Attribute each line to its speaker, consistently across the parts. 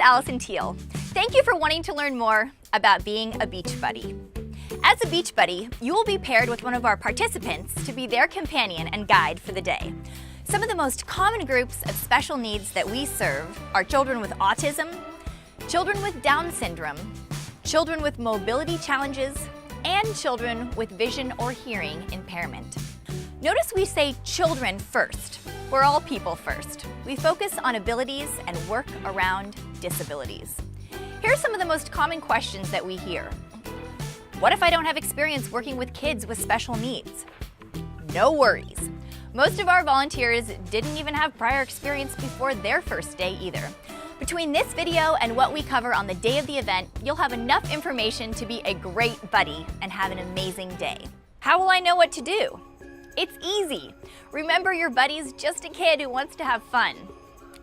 Speaker 1: Allison Teal. Thank you for wanting to learn more about being a beach buddy. As a beach buddy, you will be paired with one of our participants to be their companion and guide for the day. Some of the most common groups of special needs that we serve are children with autism, children with Down syndrome, children with mobility challenges, and children with vision or hearing impairment. Notice we say children first. We're all people first. We focus on abilities and work around disabilities. Here are some of the most common questions that we hear. What if I don't have experience working with kids with special needs? No worries. Most of our volunteers didn't even have prior experience before their first day either. Between this video and what we cover on the day of the event, you'll have enough information to be a great buddy and have an amazing day. How will I know what to do? It's easy. Remember, your buddy's just a kid who wants to have fun.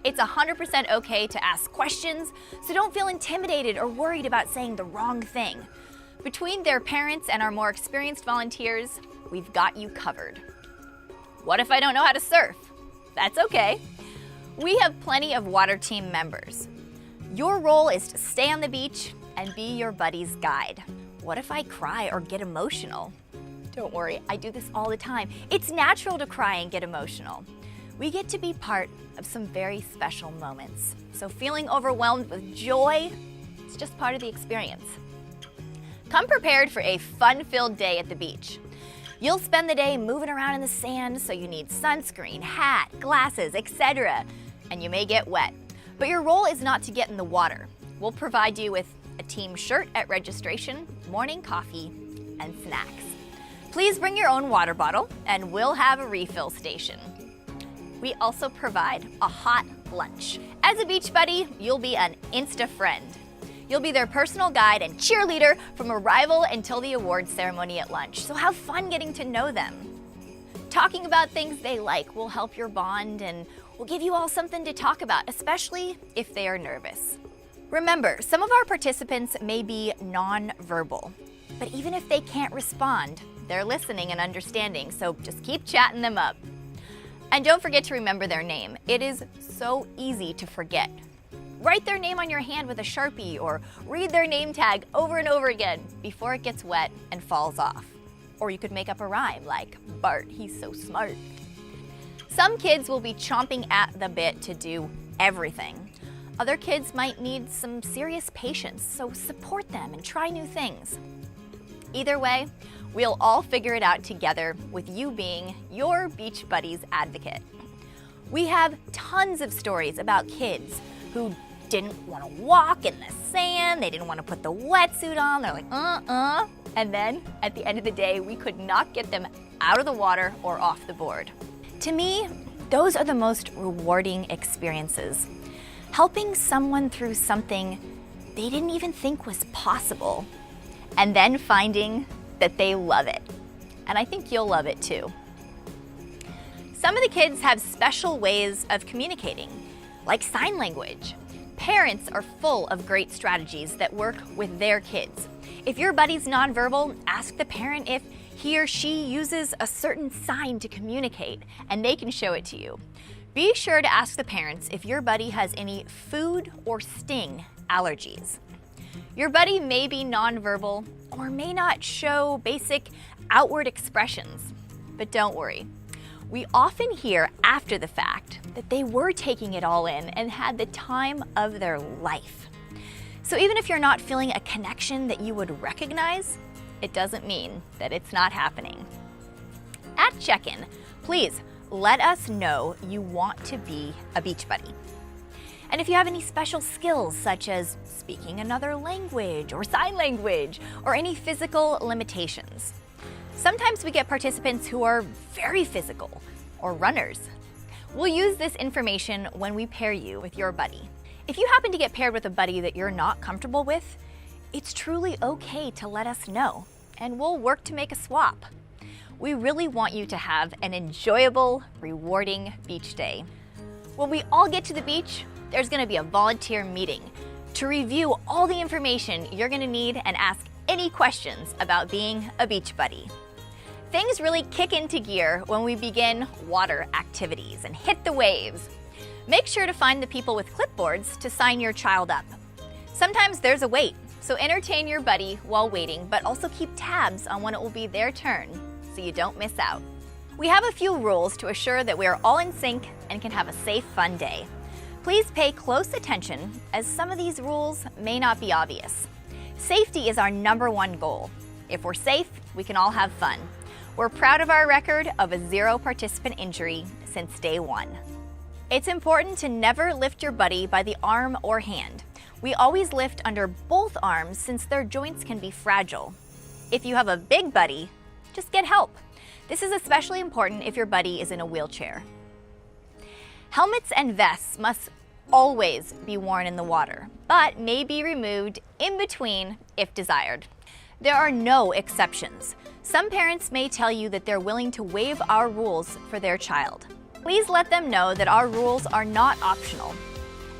Speaker 1: It's 100% okay to ask questions, so don't feel intimidated or worried about saying the wrong thing. Between their parents and our more experienced volunteers, we've got you covered. What if I don't know how to surf? That's okay. We have plenty of water team members. Your role is to stay on the beach and be your buddy's guide. What if I cry or get emotional? Don't worry, I do this all the time. It's natural to cry and get emotional. We get to be part of some very special moments. So feeling overwhelmed with joy, it's just part of the experience. Come prepared for a fun-filled day at the beach. You'll spend the day moving around in the sand, so you need sunscreen, hat, glasses, etc. And you may get wet. But your role is not to get in the water. We'll provide you with a team shirt at registration, morning coffee, and snacks. Please bring your own water bottle, and we'll have a refill station. We also provide a hot lunch. As a beach buddy, you'll be an Insta friend. You'll be their personal guide and cheerleader from arrival until the awards ceremony at lunch, so have fun getting to know them. Talking about things they like will help your bond and will give you all something to talk about, especially if they are nervous. Remember, some of our participants may be non-verbal, but even if they can't respond, they're listening and understanding, so just keep chatting them up. And don't forget to remember their name. It is so easy to forget. Write their name on your hand with a Sharpie or read their name tag over and over again before it gets wet and falls off. Or you could make up a rhyme like, Bart, he's so smart. Some kids will be chomping at the bit to do everything. Other kids might need some serious patience, so support them and try new things. Either way, we'll all figure it out together with you being your Beach Buddies advocate. We have tons of stories about kids who didn't want to walk in the sand, they didn't want to put the wetsuit on, they're like, and then at the end of the day, we could not get them out of the water or off the board. To me, those are the most rewarding experiences. Helping someone through something they didn't even think was possible, and then finding that they love it. And I think you'll love it too. Some of the kids have special ways of communicating, like sign language. Parents are full of great strategies that work with their kids. If your buddy's nonverbal, ask the parent if he or she uses a certain sign to communicate, and they can show it to you. Be sure to ask the parents if your buddy has any food or sting allergies. Your buddy may be nonverbal or may not show basic outward expressions, but don't worry. We often hear after the fact that they were taking it all in and had the time of their life. So even if you're not feeling a connection that you would recognize, it doesn't mean that it's not happening. At check-in, please let us know you want to be a beach buddy. And if you have any special skills, such as speaking another language or sign language, or any physical limitations. Sometimes we get participants who are very physical, or runners. We'll use this information when we pair you with your buddy. If you happen to get paired with a buddy that you're not comfortable with, it's truly okay to let us know, and we'll work to make a swap. We really want you to have an enjoyable, rewarding beach day. When we all get to the beach, there's going to be a volunteer meeting to review all the information you're going to need and ask any questions about being a beach buddy. Things really kick into gear when we begin water activities and hit the waves. Make sure to find the people with clipboards to sign your child up. Sometimes there's a wait, so entertain your buddy while waiting, but also keep tabs on when it will be their turn so you don't miss out. We have a few rules to assure that we are all in sync and can have a safe, fun day. Please pay close attention, as some of these rules may not be obvious. Safety is our #1 goal. If we're safe, we can all have fun. We're proud of our record of a 0 participant injury since day 1. It's important to never lift your buddy by the arm or hand. We always lift under both arms since their joints can be fragile. If you have a big buddy, just get help. This is especially important if your buddy is in a wheelchair. Helmets and vests must always be worn in the water, but may be removed in between if desired. There are no exceptions. Some parents may tell you that they're willing to waive our rules for their child. Please let them know that our rules are not optional,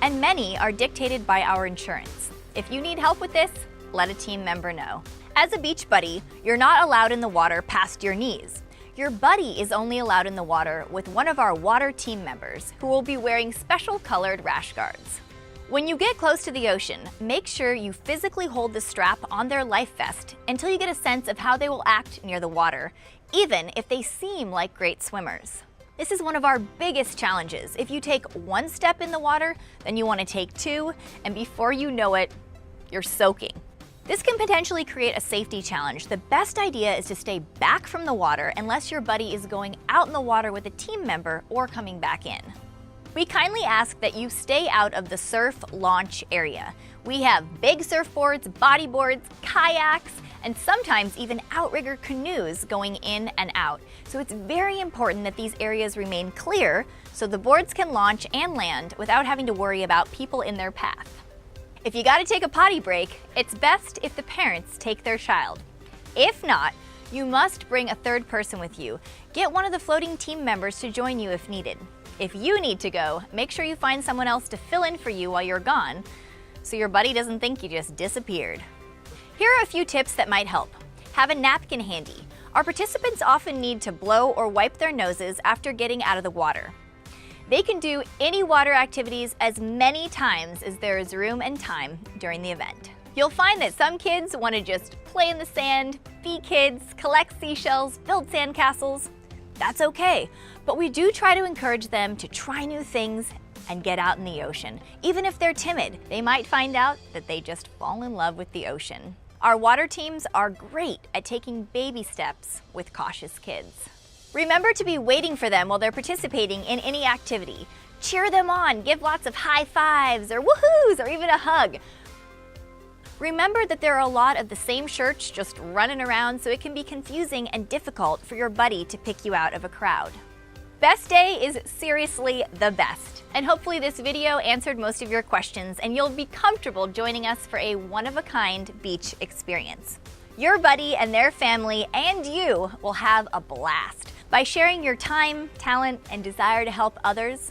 Speaker 1: and many are dictated by our insurance. If you need help with this, let a team member know. As a beach buddy, you're not allowed in the water past your knees. Your buddy is only allowed in the water with one of our water team members who will be wearing special colored rash guards. When you get close to the ocean, make sure you physically hold the strap on their life vest until you get a sense of how they will act near the water, even if they seem like great swimmers. This is one of our biggest challenges. If you take one step in the water, then you want to take 2, and before you know it, you're soaking. This can potentially create a safety challenge. The best idea is to stay back from the water unless your buddy is going out in the water with a team member or coming back in. We kindly ask that you stay out of the surf launch area. We have big surfboards, bodyboards, kayaks, and sometimes even outrigger canoes going in and out. So it's very important that these areas remain clear so the boards can launch and land without having to worry about people in their path. If you gotta take a potty break, it's best if the parents take their child. If not, you must bring a third person with you. Get one of the floating team members to join you if needed. If you need to go, make sure you find someone else to fill in for you while you're gone, so your buddy doesn't think you just disappeared. Here are a few tips that might help. Have a napkin handy. Our participants often need to blow or wipe their noses after getting out of the water. They can do any water activities as many times as there is room and time during the event. You'll find that some kids want to just play in the sand, be kids, collect seashells, build sandcastles. That's okay, but we do try to encourage them to try new things and get out in the ocean. Even if they're timid, they might find out that they just fall in love with the ocean. Our water teams are great at taking baby steps with cautious kids. Remember to be waiting for them while they're participating in any activity. Cheer them on, give lots of high fives or woohoos or even a hug. Remember that there are a lot of the same shirts just running around, so it can be confusing and difficult for your buddy to pick you out of a crowd. Best day is seriously the best. And hopefully this video answered most of your questions and you'll be comfortable joining us for a one-of-a-kind beach experience. Your buddy and their family and you will have a blast. By sharing your time, talent, and desire to help others,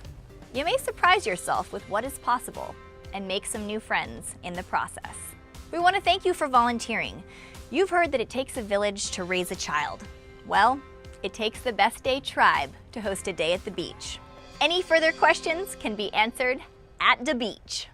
Speaker 1: you may surprise yourself with what is possible and make some new friends in the process. We want to thank you for volunteering. You've heard that it takes a village to raise a child. Well, it takes the Best Day tribe to host a day at the beach. Any further questions can be answered at the beach.